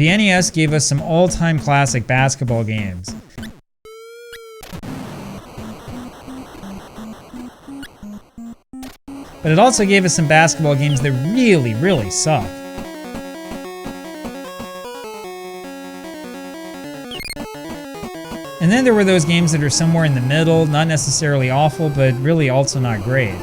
The NES gave us some all-time classic basketball games. But it also gave us some basketball games that really, really suck. And then there were those games that are somewhere in the middle, not necessarily awful, but really also not great.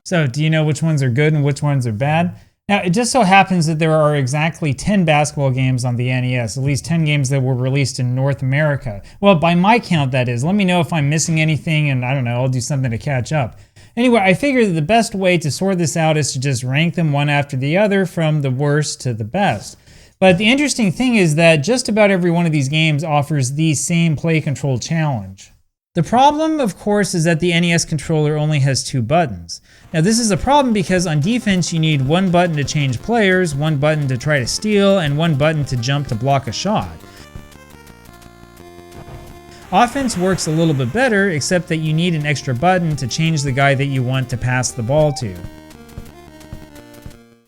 So, do you know which ones are good and which ones are bad? Now, it just so happens that there are exactly 10 basketball games on the NES, at least 10 games that were released in North America. Well, by my count, that is. Let me know if I'm missing anything, and I don't know, I'll do something to catch up. Anyway, I figured that the best way to sort this out is to just rank them one after the other from the worst to the best. But the interesting thing is that just about every one of these games offers the same play control challenge. The problem, of course, is that the NES controller only has 2 buttons. Now this is a problem because on defense you need 1 button to change players, 1 button to try to steal, and 1 button to jump to block a shot. Offense works a little bit better, except that you need an extra button to change the guy that you want to pass the ball to.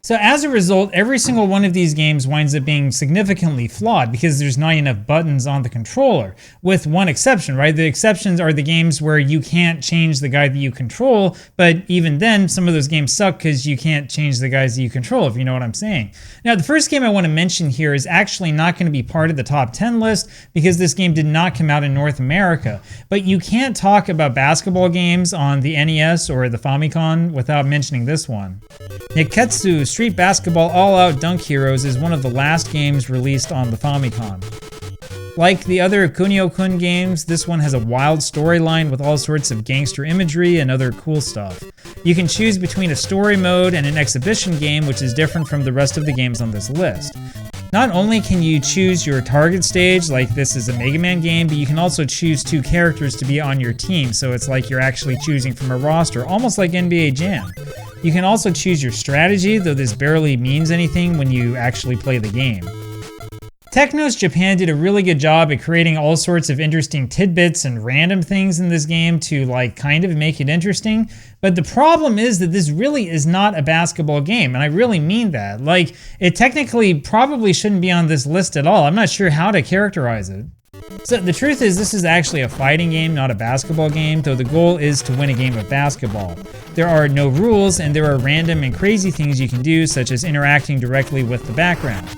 So as a result, every single one of these games winds up being significantly flawed because there's not enough buttons on the controller, with one exception, right? The exceptions are the games where you can't change the guy that you control, but even then, some of those games suck because you can't change the guys that you control, if you know what I'm saying. Now, the first game I want to mention here is actually not going to be part of the top 10 list because this game did not come out in North America, but you can't talk about basketball games on the NES or the Famicom without mentioning this one. Nekketsu Street Basketball All-Out Dunk Heroes is one of the last games released on the Famicom. Like the other Kunio-kun games, this one has a wild storyline with all sorts of gangster imagery and other cool stuff. You can choose between a story mode and an exhibition game, which is different from the rest of the games on this list. Not only can you choose your target stage, like this is a Mega Man game, but you can also choose 2 characters to be on your team, so it's like you're actually choosing from a roster, almost like NBA Jam. You can also choose your strategy, though this barely means anything when you actually play the game. Technos Japan did a really good job at creating all sorts of interesting tidbits and random things in this game to kind of make it interesting, but the problem is that this really is not a basketball game, and I really mean that. It technically probably shouldn't be on this list at all. I'm not sure how to characterize it. So the truth is this is actually a fighting game, not a basketball game, though the goal is to win a game of basketball. There are no rules, and there are random and crazy things you can do, such as interacting directly with the background.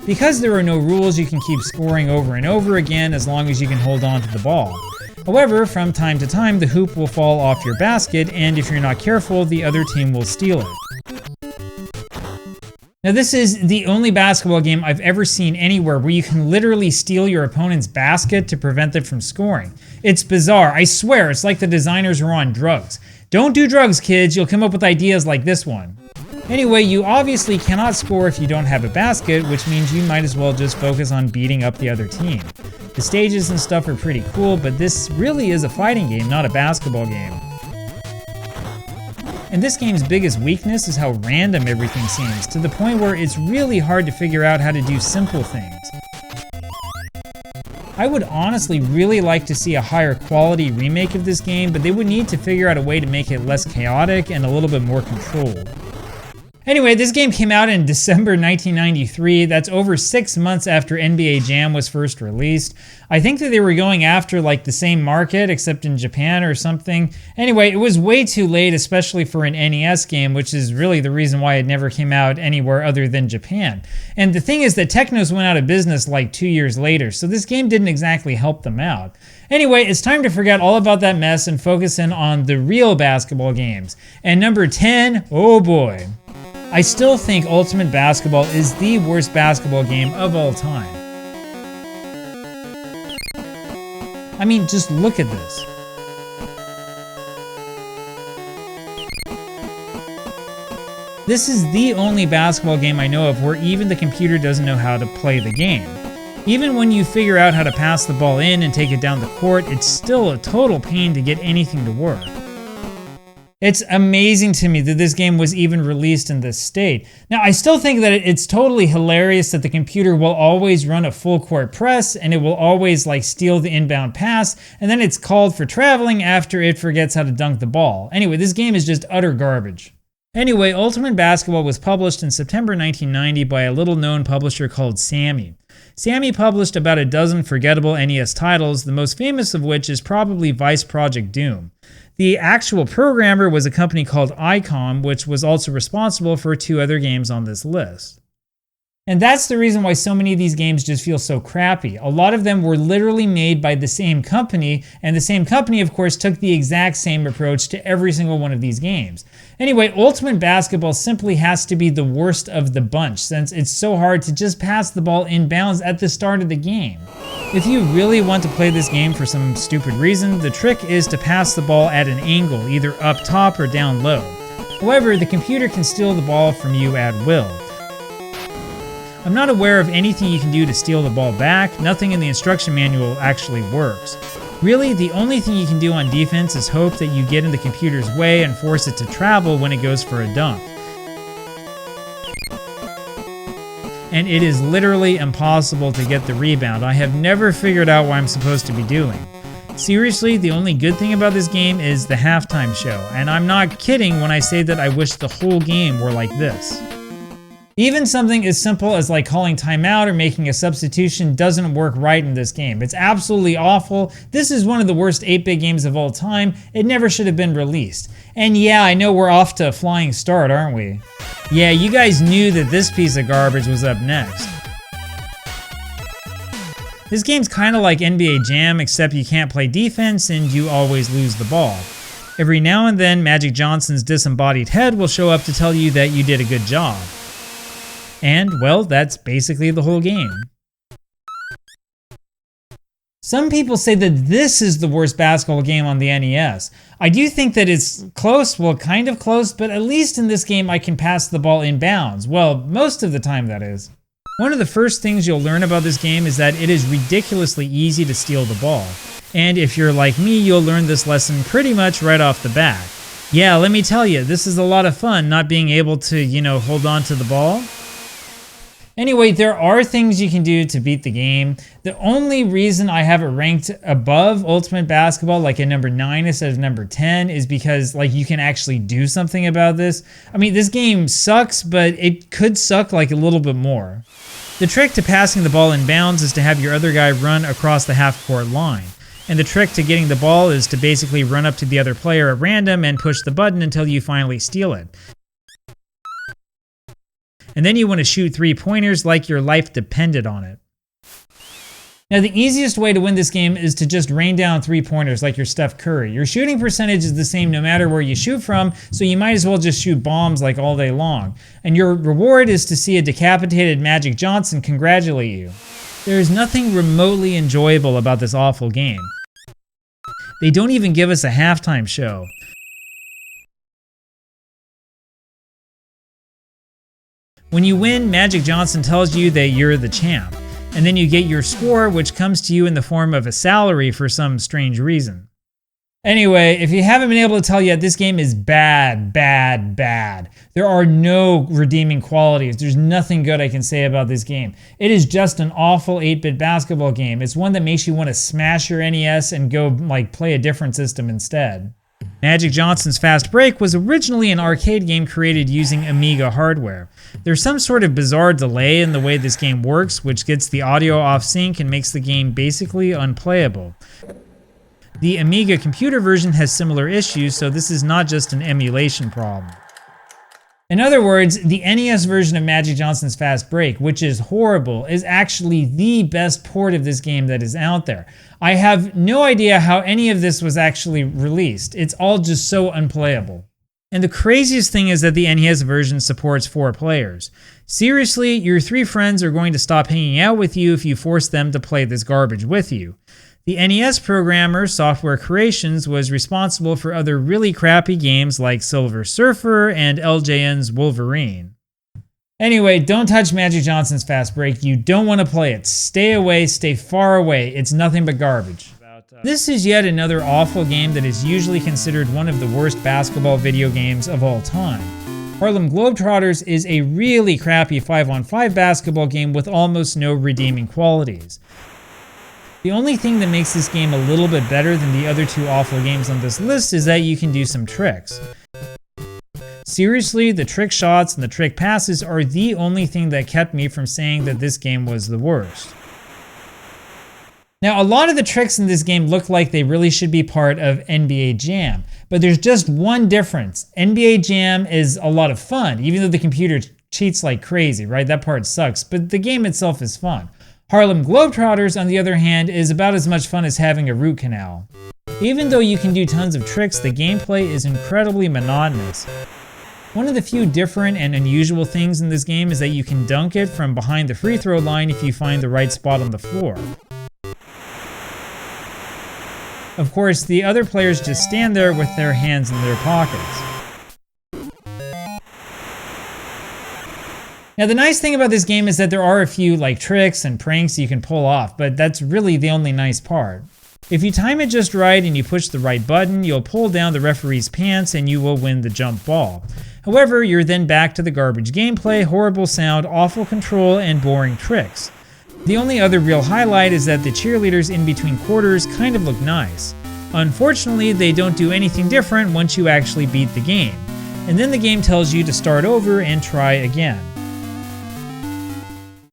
Because there are no rules, you can keep scoring over and over again as long as you can hold on to the ball. However, from time to time, the hoop will fall off your basket, and if you're not careful, the other team will steal it. Now this is the only basketball game I've ever seen anywhere where you can literally steal your opponent's basket to prevent them from scoring. It's bizarre, I swear, it's like the designers were on drugs. Don't do drugs, kids, you'll come up with ideas like this one. Anyway, you obviously cannot score if you don't have a basket, which means you might as well just focus on beating up the other team. The stages and stuff are pretty cool, but this really is a fighting game, not a basketball game. And this game's biggest weakness is how random everything seems, to the point where it's really hard to figure out how to do simple things. I would honestly really like to see a higher quality remake of this game, but they would need to figure out a way to make it less chaotic and a little bit more controlled. Anyway, this game came out in December 1993. That's over 6 months after NBA Jam was first released. I think that they were going after the same market, except in Japan or something. Anyway, it was way too late, especially for an NES game, which is really the reason why it never came out anywhere other than Japan. And the thing is that Technos went out of business 2 years later, so this game didn't exactly help them out. Anyway, it's time to forget all about that mess and focus in on the real basketball games. And number 10, oh boy. I still think Ultimate Basketball is the worst basketball game of all time. I mean, just look at this. This is the only basketball game I know of where even the computer doesn't know how to play the game. Even when you figure out how to pass the ball in and take it down the court, it's still a total pain to get anything to work. It's amazing to me that this game was even released in this state. Now, I still think that it's totally hilarious that the computer will always run a full court press and it will always steal the inbound pass, and then it's called for traveling after it forgets how to dunk the ball. Anyway, this game is just utter garbage. Anyway, Ultimate Basketball was published in September 1990 by a little-known publisher called Sammy. Sammy published about a dozen forgettable NES titles, the most famous of which is probably Vice Project Doom. The actual programmer was a company called ICOM, which was also responsible for 2 other games on this list. And that's the reason why so many of these games just feel so crappy. A lot of them were literally made by the same company, and the same company, of course, took the exact same approach to every single one of these games. Anyway, Ultimate Basketball simply has to be the worst of the bunch, since it's so hard to just pass the ball inbounds at the start of the game. If you really want to play this game for some stupid reason, the trick is to pass the ball at an angle, either up top or down low. However, the computer can steal the ball from you at will. I'm not aware of anything you can do to steal the ball back. Nothing in the instruction manual actually works. Really, the only thing you can do on defense is hope that you get in the computer's way and force it to travel when it goes for a dunk. And it is literally impossible to get the rebound. I have never figured out what I'm supposed to be doing. Seriously, the only good thing about this game is the halftime show, and I'm not kidding when I say that I wish the whole game were like this. Even something as simple as like calling timeout or making a substitution doesn't work right in this game. It's absolutely awful. This is one of the worst 8-bit games of all time. It never should have been released. And yeah, I know we're off to a flying start, aren't we? Yeah, you guys knew that this piece of garbage was up next. This game's kind of like NBA Jam, except you can't play defense and you always lose the ball. Every now and then, Magic Johnson's disembodied head will show up to tell you that you did a good job. And, well, that's basically the whole game. Some people say that this is the worst basketball game on the NES. I do think that it's close, well, kind of close, but at least in this game I can pass the ball in bounds. Well, most of the time, that is. One of the first things you'll learn about this game is that it is ridiculously easy to steal the ball. And if you're like me, you'll learn this lesson pretty much right off the bat. Yeah, let me tell you, this is a lot of fun not being able to, hold on to the ball. Anyway, there are things you can do to beat the game. The only reason I have it ranked above Ultimate Basketball, like at number 9 instead of number 10, is because you can actually do something about this. I mean, this game sucks, but it could suck a little bit more. The trick to passing the ball in bounds is to have your other guy run across the half-court line. And the trick to getting the ball is to basically run up to the other player at random and push the button until you finally steal it. And then you want to shoot 3-pointers like your life depended on it. Now, the easiest way to win this game is to just rain down 3-pointers like you're Steph Curry. Your shooting percentage is the same no matter where you shoot from, so you might as well just shoot bombs all day long. And your reward is to see a decapitated Magic Johnson congratulate you. There is nothing remotely enjoyable about this awful game. They don't even give us a halftime show. When you win, Magic Johnson tells you that you're the champ, and then you get your score, which comes to you in the form of a salary for some strange reason. Anyway, if you haven't been able to tell yet, this game is bad, bad, bad. There are no redeeming qualities. There's nothing good I can say about this game. It is just an awful 8-bit basketball game. It's one that makes you want to smash your NES and go play a different system instead. Magic Johnson's Fast Break was originally an arcade game created using Amiga hardware. There's some sort of bizarre delay in the way this game works, which gets the audio off sync and makes the game basically unplayable. The Amiga computer version has similar issues, so this is not just an emulation problem. In other words, the NES version of Magic Johnson's Fast Break, which is horrible, is actually the best port of this game that is out there. I have no idea how any of this was actually released. It's all just so unplayable. And the craziest thing is that the NES version supports 4 players. Seriously, your 3 friends are going to stop hanging out with you if you force them to play this garbage with you. The NES programmer, Software Creations, was responsible for other really crappy games like Silver Surfer and LJN's Wolverine. Anyway, don't touch Magic Johnson's Fast Break. You don't want to play it. Stay away, stay far away. It's nothing but garbage. This is yet another awful game that is usually considered one of the worst basketball video games of all time. Harlem Globetrotters is a really crappy 5-on-5 basketball game with almost no redeeming qualities. The only thing that makes this game a little bit better than the other 2 awful games on this list is that you can do some tricks. Seriously, the trick shots and the trick passes are the only thing that kept me from saying that this game was the worst. Now, a lot of the tricks in this game look like they really should be part of NBA Jam, but there's just one difference. NBA Jam is a lot of fun, even though the computer cheats like crazy, right? That part sucks, but the game itself is fun. Harlem Globetrotters, on the other hand, is about as much fun as having a root canal. Even though you can do tons of tricks, the gameplay is incredibly monotonous. One of the few different and unusual things in this game is that you can dunk it from behind the free throw line if you find the right spot on the floor. Of course, the other players just stand there with their hands in their pockets. Now, the nice thing about this game is that there are a few tricks and pranks you can pull off, but that's really the only nice part. If you time it just right and you push the right button, you'll pull down the referee's pants and you will win the jump ball. However, you're then back to the garbage gameplay, horrible sound, awful control, and boring tricks. The only other real highlight is that the cheerleaders in between quarters kind of look nice. Unfortunately, they don't do anything different once you actually beat the game. And then the game tells you to start over and try again.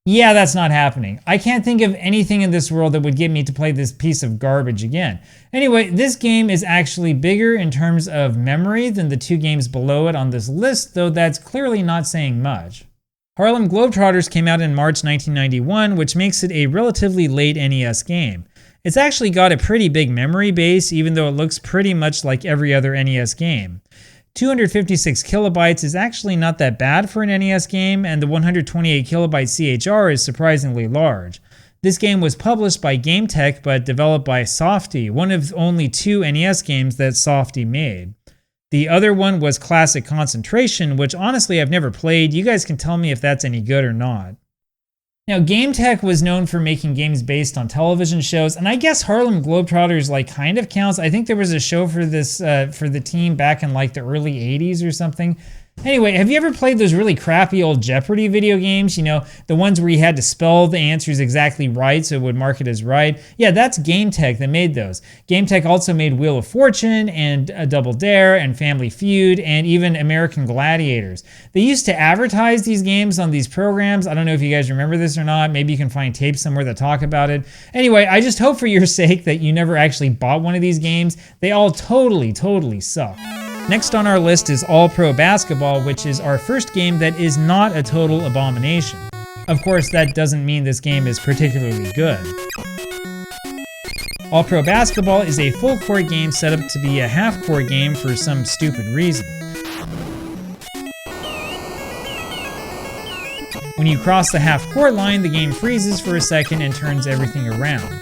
Yeah, that's not happening. I can't think of anything in this world that would get me to play this piece of garbage again. Anyway, this game is actually bigger in terms of memory than the two games below it on this list, though that's clearly not saying much. Harlem Globetrotters came out in March 1991, which makes it a relatively late NES game. It's actually got a pretty big memory base, even though it looks pretty much like every other NES game. 256 kilobytes is actually not that bad for an NES game, and the 128 kilobyte CHR is surprisingly large. This game was published by GameTech but developed by Softy, one of only two NES games that Softy made. The other one was Classic Concentration, which honestly I've never played. You guys can tell me if that's any good or not. Now, GameTech was known for making games based on television shows, and I guess Harlem Globetrotters kind of counts. I think there was a show for this for the team back in the early 80s or something. Anyway, have you ever played those really crappy old Jeopardy video games? You know, the ones where you had to spell the answers exactly right so it would mark it as right? Yeah, that's GameTech that made those. GameTech also made Wheel of Fortune and Double Dare and Family Feud and even American Gladiators. They used to advertise these games on these programs. I don't know if you guys remember this or not. Maybe you can find tapes somewhere that talk about it. Anyway, I just hope for your sake that you never actually bought one of these games. They all totally suck. Next on our list is All-Pro Basketball, which is our first game that is not a total abomination. Of course, that doesn't mean this game is particularly good. All-Pro Basketball is a full-court game set up to be a half-court game for some stupid reason. When you cross the half-court line, the game freezes for a second and turns everything around.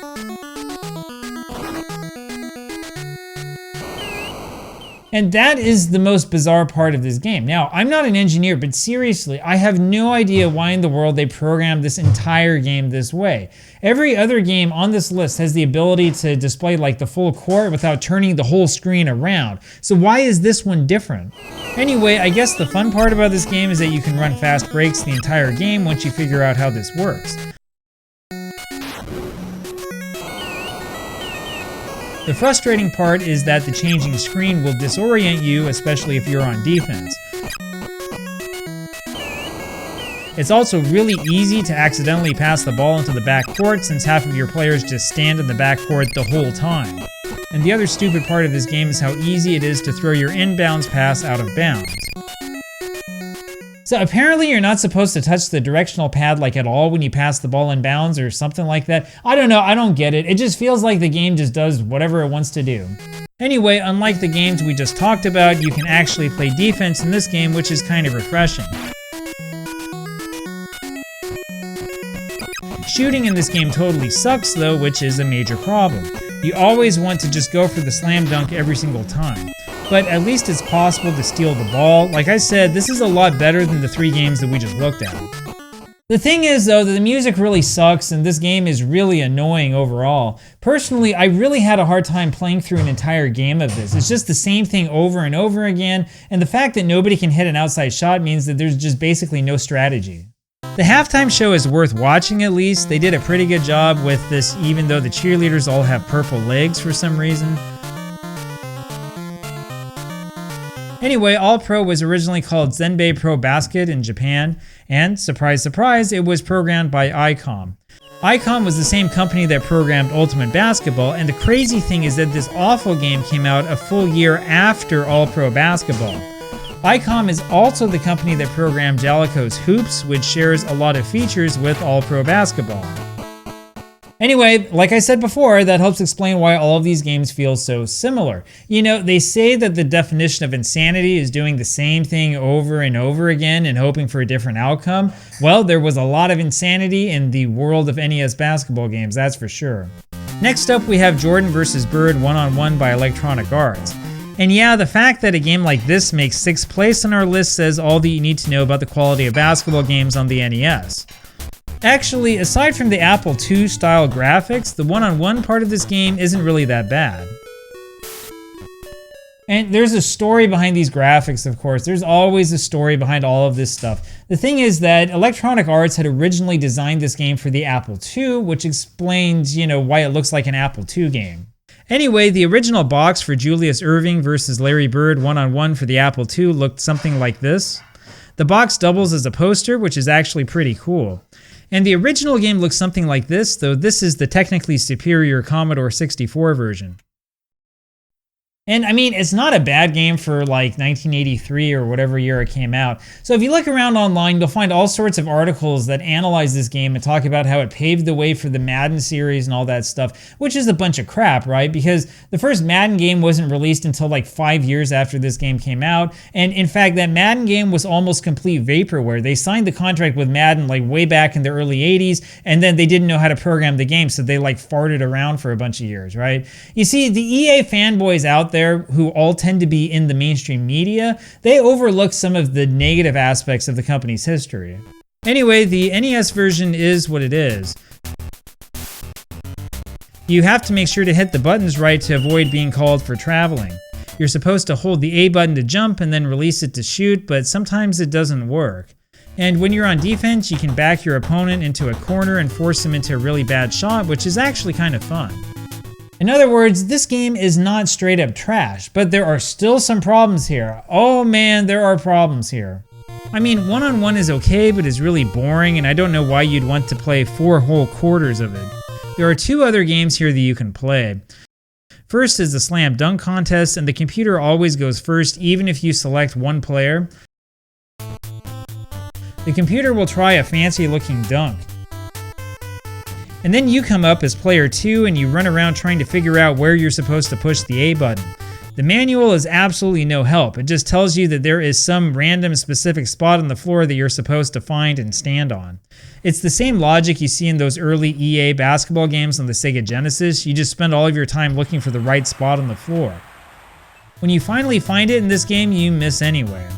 And that is the most bizarre part of this game. Now, I'm not an engineer, but seriously, I have no idea why in the world they programmed this entire game this way. Every other game on this list has the ability to display the full court without turning the whole screen around. So why is this one different? Anyway, I guess the fun part about this game is that you can run fast breaks the entire game once you figure out how this works. The frustrating part is that the changing screen will disorient you, especially if you're on defense. It's also really easy to accidentally pass the ball into the backcourt since half of your players just stand in the backcourt the whole time. And the other stupid part of this game is how easy it is to throw your inbounds pass out of bounds. So apparently you're not supposed to touch the directional pad at all when you pass the ball in bounds or something like that. I don't know, I don't get it. It just feels like the game just does whatever it wants to do. Anyway, unlike the games we just talked about, you can actually play defense in this game, which is kind of refreshing. Shooting in this game totally sucks though, which is a major problem. You always want to just go for the slam dunk every single time. But at least it's possible to steal the ball. Like I said, this is a lot better than the three games that we just looked at. The thing is though, that the music really sucks and this game is really annoying overall. Personally, I really had a hard time playing through an entire game of this. It's just the same thing over and over again, and the fact that nobody can hit an outside shot means that there's just basically no strategy. The halftime show is worth watching at least. They did a pretty good job with this, even though the cheerleaders all have purple legs for some reason. Anyway, All Pro was originally called Zenbei Pro Basket in Japan, and surprise, surprise, it was programmed by ICOM. ICOM was the same company that programmed Ultimate Basketball, and the crazy thing is that this awful game came out a full year after All Pro Basketball. ICOM is also the company that programmed Jalico's Hoops, which shares a lot of features with All Pro Basketball. Anyway, like I said before, that helps explain why all of these games feel so similar. You know, they say that the definition of insanity is doing the same thing over and over again and hoping for a different outcome. Well, there was a lot of insanity in the world of NES basketball games, that's for sure. Next up, we have Jordan vs. Bird one-on-one by Electronic Arts. And yeah, the fact that a game like this makes 6th place on our list says all that you need to know about the quality of basketball games on the NES. Actually, aside from the Apple II style graphics, the one-on-one part of this game isn't really that bad. And there's a story behind these graphics, of course. There's always a story behind all of this stuff. The thing is that Electronic Arts had originally designed this game for the Apple II, which explains, why it looks like an Apple II game. Anyway, the original box for Julius Erving versus Larry Bird one-on-one for the Apple II looked something like this. The box doubles as a poster, which is actually pretty cool. And the original game looks something like this, though this is the technically superior Commodore 64 version. And I mean, it's not a bad game for like 1983 or whatever year it came out. So if you look around online, you'll find all sorts of articles that analyze this game and talk about how it paved the way for the Madden series and all that stuff, which is a bunch of crap, right? Because the first Madden game wasn't released until like 5 years after this game came out. And in fact, that Madden game was almost complete vaporware. They signed the contract with Madden like way back in the early 80s, and then they didn't know how to program the game, so they like farted around for a bunch of years, right? You see, the EA fanboys out there, who all tend to be in the mainstream media, they overlook some of the negative aspects of the company's history. Anyway, the NES version is what it is. You have to make sure to hit the buttons right to avoid being called for traveling. You're supposed to hold the A button to jump and then release it to shoot, but sometimes it doesn't work. And when you're on defense, you can back your opponent into a corner and force him into a really bad shot, which is actually kind of fun. In other words, this game is not straight up trash, but there are still some problems here. Oh man, there are problems here. I mean, one-on-one is okay, but it's really boring, and I don't know why you'd want to play 4 whole quarters of it. There are 2 other games here that you can play. First is the slam dunk contest, and the computer always goes first even if you select one player. The computer will try a fancy looking dunk. And then you come up as player 2 and you run around trying to figure out where you're supposed to push the A button. The manual is absolutely no help. It just tells you that there is some random specific spot on the floor that you're supposed to find and stand on. It's the same logic you see in those early EA basketball games on the Sega Genesis. You just spend all of your time looking for the right spot on the floor. When you finally find it in this game, you miss anyway.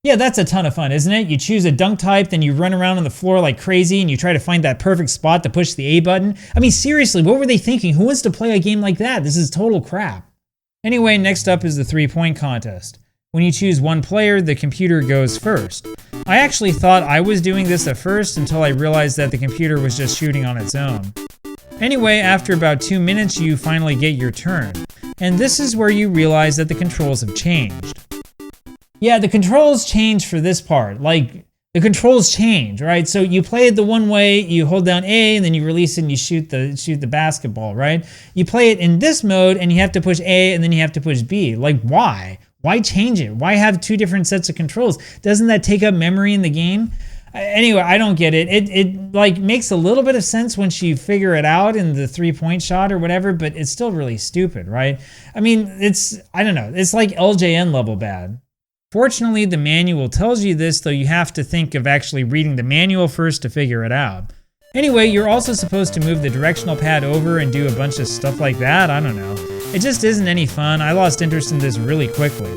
Yeah, that's a ton of fun, isn't it? You choose a dunk type, then you run around on the floor like crazy and you try to find that perfect spot to push the A button. I mean, seriously, what were they thinking? Who wants to play a game like that? This is total crap. Anyway, next up is the 3-point contest. When you choose one player, the computer goes first. I actually thought I was doing this at first until I realized that the computer was just shooting on its own. Anyway, after about 2 minutes, you finally get your turn. And this is where you realize that the controls have changed. Yeah, the controls change for this part. Like, the controls change, right? So you play it the one way, you hold down A, and then you release it and you shoot the basketball, right? You play it in this mode, and you have to push A, and then you have to push B. Like, why? Why change it? Why have 2 different sets of controls? Doesn't that take up memory in the game? Anyway, I don't get it. It like makes a little bit of sense once you figure it out in the 3-point shot or whatever, but it's still really stupid, right? I mean, I don't know. It's like LJN level bad. Fortunately, the manual tells you this, though you have to think of actually reading the manual first to figure it out. Anyway, you're also supposed to move the directional pad over and do a bunch of stuff like that. I don't know. It just isn't any fun. I lost interest in this really quickly.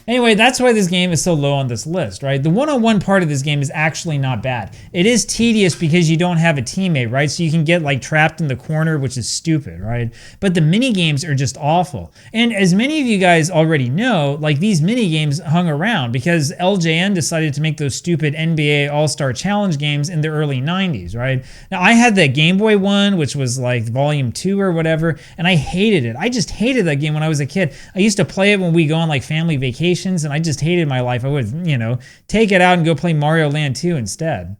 Anyway, that's why this game is so low on this list, right? The one-on-one part of this game is actually not bad. It is tedious because you don't have a teammate, right? So you can get like trapped in the corner, which is stupid, right? But the mini games are just awful. And as many of you guys already know, like these mini games hung around because LJN decided to make those stupid NBA All-Star Challenge games in the early 90s, right? Now I had that Game Boy one, which was like Volume 2 or whatever, and I hated it. I just hated that game when I was a kid. I used to play it when we go on like family vacations, and I just hated my life. I would, take it out and go play Mario Land 2 instead.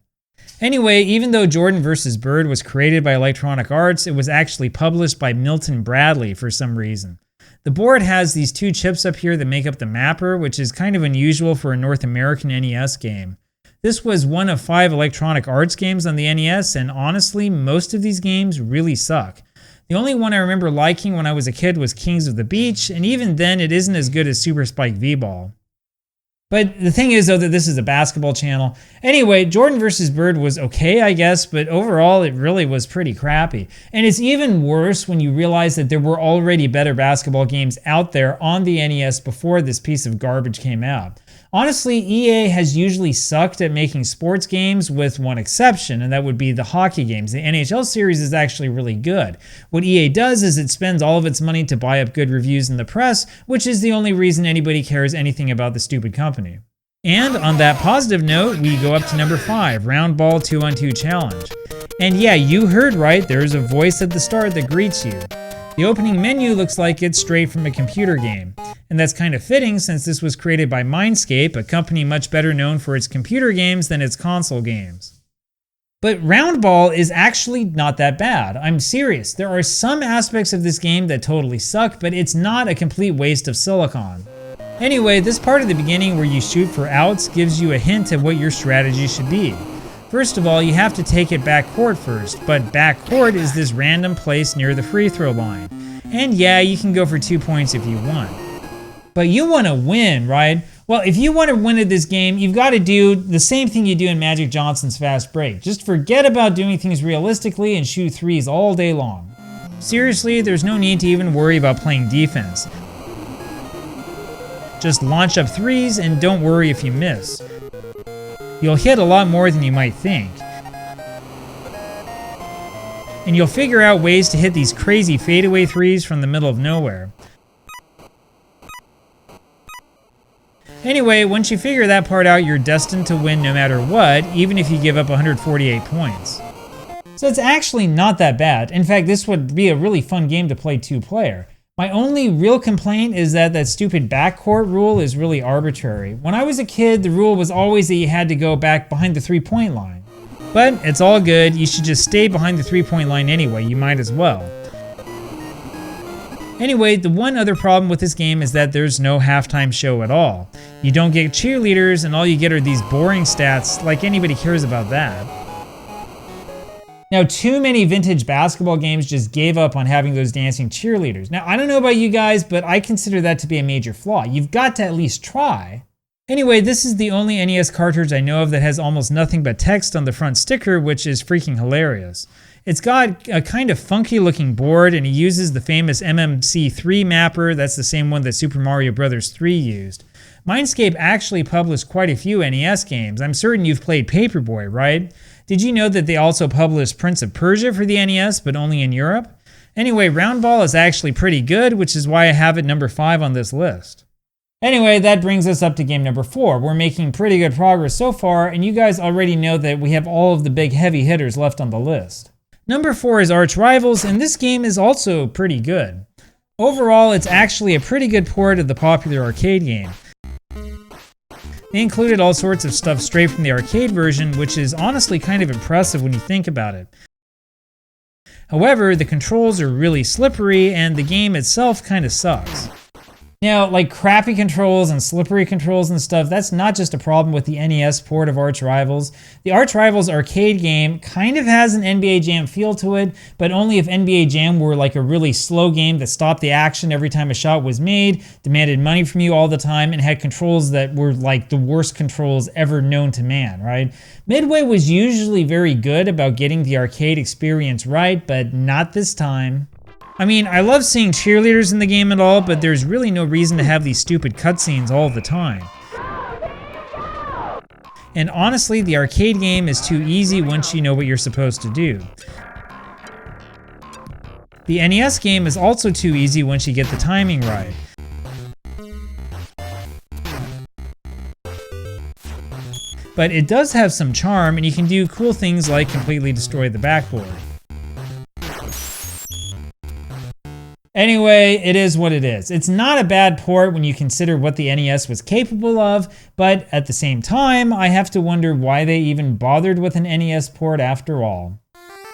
Anyway, even though Jordan vs. Bird was created by Electronic Arts, it was actually published by Milton Bradley for some reason. The board has these 2 chips up here that make up the mapper, which is kind of unusual for a North American NES game. This was one of 5 Electronic Arts games on the NES, and honestly, most of these games really suck. The only one I remember liking when I was a kid was Kings of the Beach, and even then it isn't as good as Super Spike V-Ball. But the thing is though that this is a basketball channel. Anyway, Jordan vs. Bird was okay, I guess, but overall it really was pretty crappy. And it's even worse when you realize that there were already better basketball games out there on the NES before this piece of garbage came out. Honestly, EA has usually sucked at making sports games with one exception, and that would be the hockey games. The NHL series is actually really good. What EA does is it spends all of its money to buy up good reviews in the press, which is the only reason anybody cares anything about the stupid company. And on that positive note, we go up to number 5, Roundball 2-on-2 Challenge. And yeah, you heard right, there's a voice at the start that greets you. The opening menu looks like it's straight from a computer game, and that's kind of fitting since this was created by Mindscape, a company much better known for its computer games than its console games. But Roundball is actually not that bad. I'm serious. There are some aspects of this game that totally suck, but it's not a complete waste of silicon. Anyway, this part of the beginning where you shoot for outs gives you a hint of what your strategy should be. First of all, you have to take it backcourt first, but backcourt is this random place near the free throw line. And yeah, you can go for 2 points if you want. But you want to win, right? Well, if you want to win at this game, you've got to do the same thing you do in Magic Johnson's Fast Break. Just forget about doing things realistically and shoot threes all day long. Seriously, there's no need to even worry about playing defense. Just launch up threes and don't worry if you miss. You'll hit a lot more than you might think. And you'll figure out ways to hit these crazy fadeaway threes from the middle of nowhere. Anyway, once you figure that part out, you're destined to win no matter what, even if you give up 148 points. So it's actually not that bad. In fact, this would be a really fun game to play 2-player. My only real complaint is that stupid backcourt rule is really arbitrary. When I was a kid, the rule was always that you had to go back behind the 3-point line. But it's all good, you should just stay behind the 3-point line anyway, you might as well. Anyway, the one other problem with this game is that there's no halftime show at all. You don't get cheerleaders and all you get are these boring stats, like anybody cares about that. Now, too many vintage basketball games just gave up on having those dancing cheerleaders. Now, I don't know about you guys, but I consider that to be a major flaw. You've got to at least try. Anyway, this is the only NES cartridge I know of that has almost nothing but text on the front sticker, which is freaking hilarious. It's got a kind of funky looking board, and it uses the famous MMC3 mapper. That's the same one that Super Mario Bros. 3 used. Mindscape actually published quite a few NES games. I'm certain you've played Paperboy, right? Did you know that they also published Prince of Persia for the NES, but only in Europe? Anyway, Roundball is actually pretty good, which is why I have it number 5 on this list. Anyway, that brings us up to game number 4. We're making pretty good progress so far, and you guys already know that we have all of the big heavy hitters left on the list. Number 4 is Arch Rivals, and this game is also pretty good. Overall, it's actually a pretty good port of the popular arcade game. They included all sorts of stuff straight from the arcade version, which is honestly kind of impressive when you think about it. However, the controls are really slippery, and the game itself kind of sucks. Now, like crappy controls and slippery controls and stuff, that's not just a problem with the NES port of Arch Rivals. The Arch Rivals arcade game kind of has an NBA Jam feel to it, but only if NBA Jam were like a really slow game that stopped the action every time a shot was made, demanded money from you all the time, and had controls that were like the worst controls ever known to man, right? Midway was usually very good about getting the arcade experience right, but not this time. I mean, I love seeing cheerleaders in the game and all, but there's really no reason to have these stupid cutscenes all the time. And honestly, the arcade game is too easy once you know what you're supposed to do. The NES game is also too easy once you get the timing right. But it does have some charm, and you can do cool things like completely destroy the backboard. Anyway, it is what it is. It's not a bad port when you consider what the NES was capable of, but at the same time, I have to wonder why they even bothered with an NES port after all.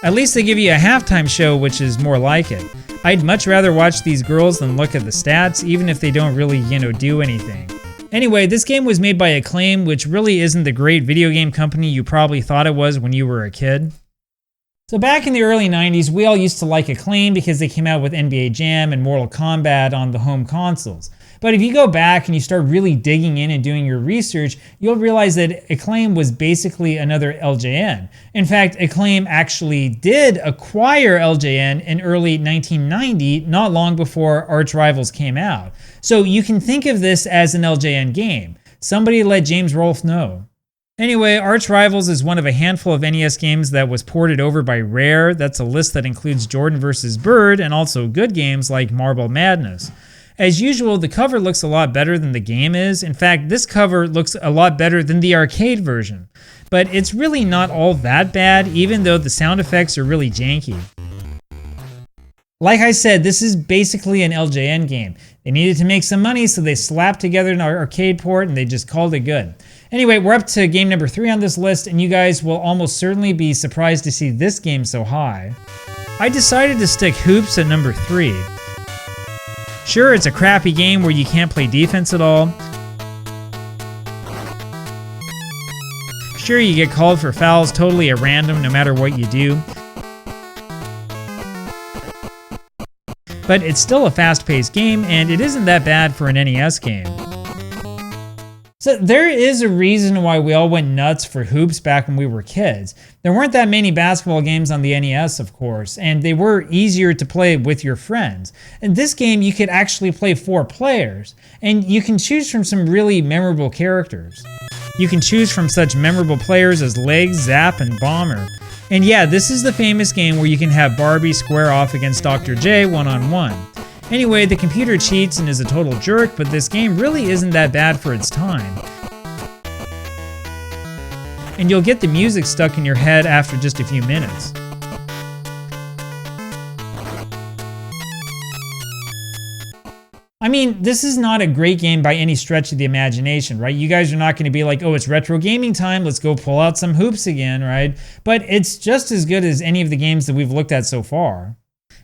At least they give you a halftime show, which is more like it. I'd much rather watch these girls than look at the stats, even if they don't really, do anything. Anyway, this game was made by Acclaim, which really isn't the great video game company you probably thought it was when you were a kid. So back in the early 90s, we all used to like Acclaim because they came out with NBA Jam and Mortal Kombat on the home consoles. But if you go back and you start really digging in and doing your research, you'll realize that Acclaim was basically another LJN. In fact, Acclaim actually did acquire LJN in early 1990, not long before Arch Rivals came out. So you can think of this as an LJN game. Somebody let James Rolfe know. Anyway, Arch Rivals is one of a handful of NES games that was ported over by Rare. That's a list that includes Jordan vs. Bird and also good games like Marble Madness. As usual, the cover looks a lot better than the game is. In fact, this cover looks a lot better than the arcade version. But it's really not all that bad, even though the sound effects are really janky. Like I said, this is basically an LJN game. They needed to make some money, so they slapped together an arcade port and they just called it good. Anyway, we're up to game number 3 on this list, and you guys will almost certainly be surprised to see this game so high. I decided to stick Hoops at number 3. Sure, it's a crappy game where you can't play defense at all. Sure, you get called for fouls totally at random no matter what you do. But it's still a fast-paced game, and it isn't that bad for an NES game. So there is a reason why we all went nuts for Hoops back when we were kids. There weren't that many basketball games on the NES, of course, and they were easier to play with your friends. In this game, you could actually play 4 players, and you can choose from some really memorable characters. You can choose from such memorable players as Legs, Zap, and Bomber. And yeah, this is the famous game where you can have Barbie square off against Dr. J one-on-one. Anyway, the computer cheats and is a total jerk, but this game really isn't that bad for its time. And you'll get the music stuck in your head after just a few minutes. I mean, this is not a great game by any stretch of the imagination, right? You guys are not going to be like, oh, it's retro gaming time, let's go pull out some hoops again, right? But it's just as good as any of the games that we've looked at so far.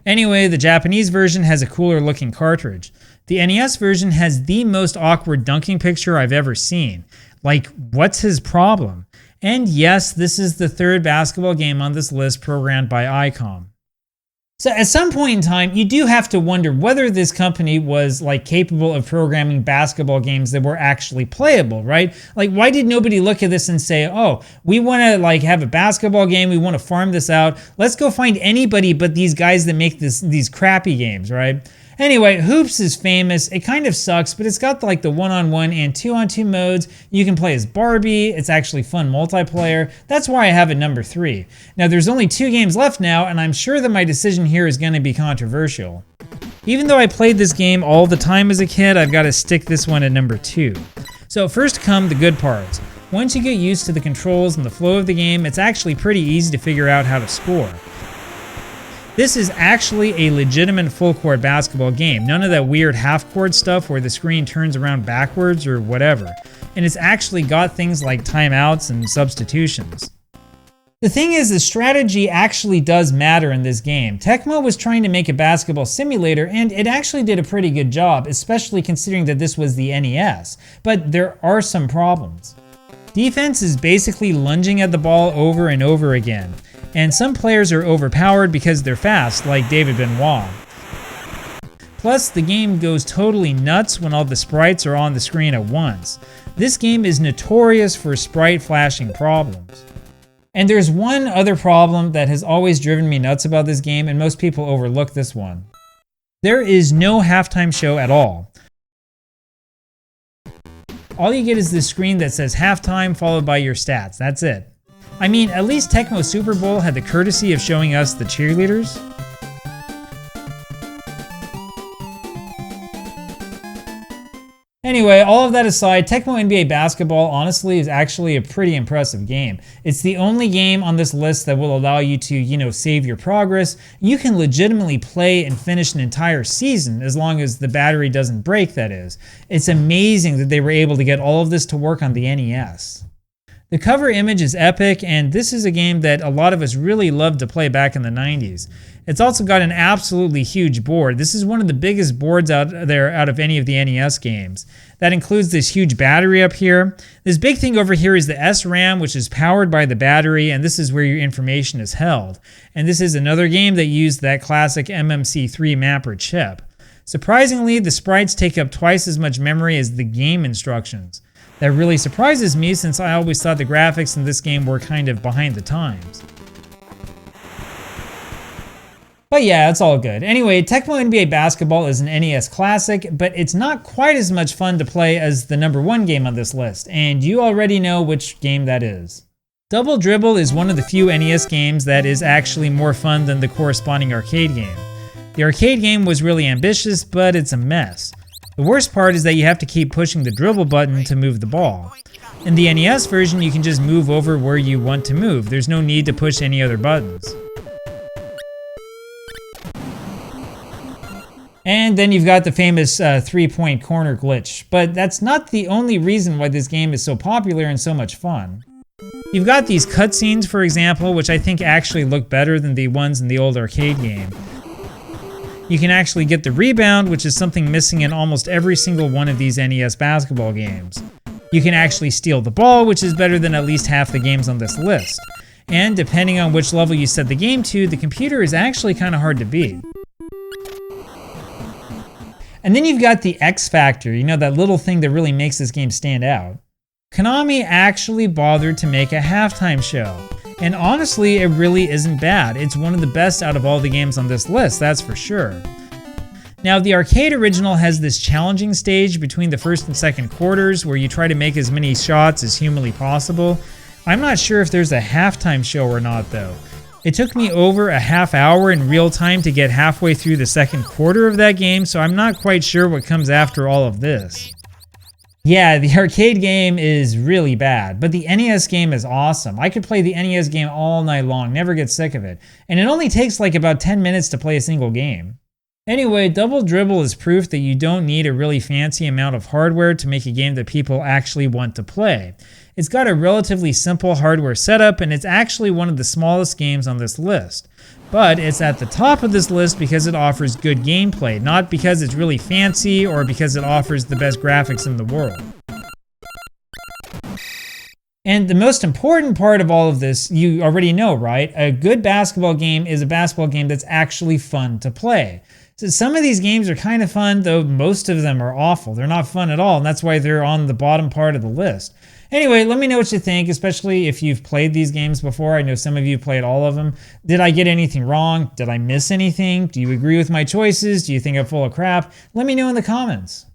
Anyway, the Japanese version has a cooler looking cartridge. The NES version has the most awkward dunking picture I've ever seen. Like, what's his problem? And yes, this is the 3rd basketball game on this list programmed by ICOM. So at some point in time, you do have to wonder whether this company was capable of programming basketball games that were actually playable, right? Like, why did nobody look at this and say, oh, we want to have a basketball game, we want to farm this out, let's go find anybody but these guys that make these crappy games, right? Anyway, Hoops is famous. It kind of sucks, but it's got the 1-on-1 and 2-on-2 modes. You can play as Barbie. It's actually fun multiplayer. That's why I have it number 3. Now, there's only 2 games left now, and I'm sure that my decision here is going to be controversial. Even though I played this game all the time as a kid, I've got to stick this one at number 2. So first come the good parts. Once you get used to the controls and the flow of the game, it's actually pretty easy to figure out how to score. This is actually a legitimate full-court basketball game, none of that weird half-court stuff where the screen turns around backwards or whatever. And it's actually got things like timeouts and substitutions. The thing is, the strategy actually does matter in this game. Tecmo was trying to make a basketball simulator, and it actually did a pretty good job, especially considering that this was the NES. But there are some problems. Defense is basically lunging at the ball over and over again. And some players are overpowered because they're fast, like David Benoit. Plus, the game goes totally nuts when all the sprites are on the screen at once. This game is notorious for sprite flashing problems. And there's one other problem that has always driven me nuts about this game, and most people overlook this one. There is no halftime show at all. All you get is this screen that says halftime followed by your stats. That's it. I mean, at least Tecmo Super Bowl had the courtesy of showing us the cheerleaders. Anyway, all of that aside, Tecmo NBA Basketball honestly is actually a pretty impressive game. It's the only game on this list that will allow you to, save your progress. You can legitimately play and finish an entire season as long as the battery doesn't break, that is. It's amazing that they were able to get all of this to work on the NES. The cover image is epic, and this is a game that a lot of us really loved to play back in the 90s. It's also got an absolutely huge board. This is one of the biggest boards out there out of any of the NES games. That includes this huge battery up here. This big thing over here is the SRAM, which is powered by the battery, and this is where your information is held. And this is another game that used that classic MMC3 mapper chip. Surprisingly, the sprites take up twice as much memory as the game instructions. That really surprises me, since I always thought the graphics in this game were kind of behind the times. But yeah, it's all good. Anyway, Tecmo NBA Basketball is an NES classic, but it's not quite as much fun to play as the #1 game on this list, and you already know which game that is. Double Dribble is one of the few NES games that is actually more fun than the corresponding arcade game. The arcade game was really ambitious, but it's a mess. The worst part is that you have to keep pushing the dribble button to move the ball. In the NES version, you can just move over where you want to move. There's no need to push any other buttons. And then you've got the famous 3-point corner glitch, but that's not the only reason why this game is so popular and so much fun. You've got these cutscenes, for example, which I think actually look better than the ones in the old arcade game. You can actually get the rebound, which is something missing in almost every single one of these NES basketball games. You can actually steal the ball, which is better than at least half the games on this list. And depending on which level you set the game to, the computer is actually kind of hard to beat. And then you've got the X Factor, that little thing that really makes this game stand out. Konami actually bothered to make a halftime show. And honestly, it really isn't bad. It's one of the best out of all the games on this list, that's for sure. Now, the arcade original has this challenging stage between the first and second quarters where you try to make as many shots as humanly possible. I'm not sure if there's a halftime show or not, though. It took me over a half hour in real time to get halfway through the second quarter of that game, so I'm not quite sure what comes after all of this. Yeah, the arcade game is really bad, but the NES game is awesome. I could play the NES game all night long, never get sick of it. And it only takes like about 10 minutes to play a single game. Anyway, Double Dribble is proof that you don't need a really fancy amount of hardware to make a game that people actually want to play. It's got a relatively simple hardware setup, and it's actually one of the smallest games on this list. But it's at the top of this list because it offers good gameplay, not because it's really fancy or because it offers the best graphics in the world. And the most important part of all of this, you already know, right? A good basketball game is a basketball game that's actually fun to play. So some of these games are kind of fun, though most of them are awful. They're not fun at all, and that's why they're on the bottom part of the list. Anyway, let me know what you think, especially if you've played these games before. I know some of you played all of them. Did I get anything wrong? Did I miss anything? Do you agree with my choices? Do you think I'm full of crap? Let me know in the comments.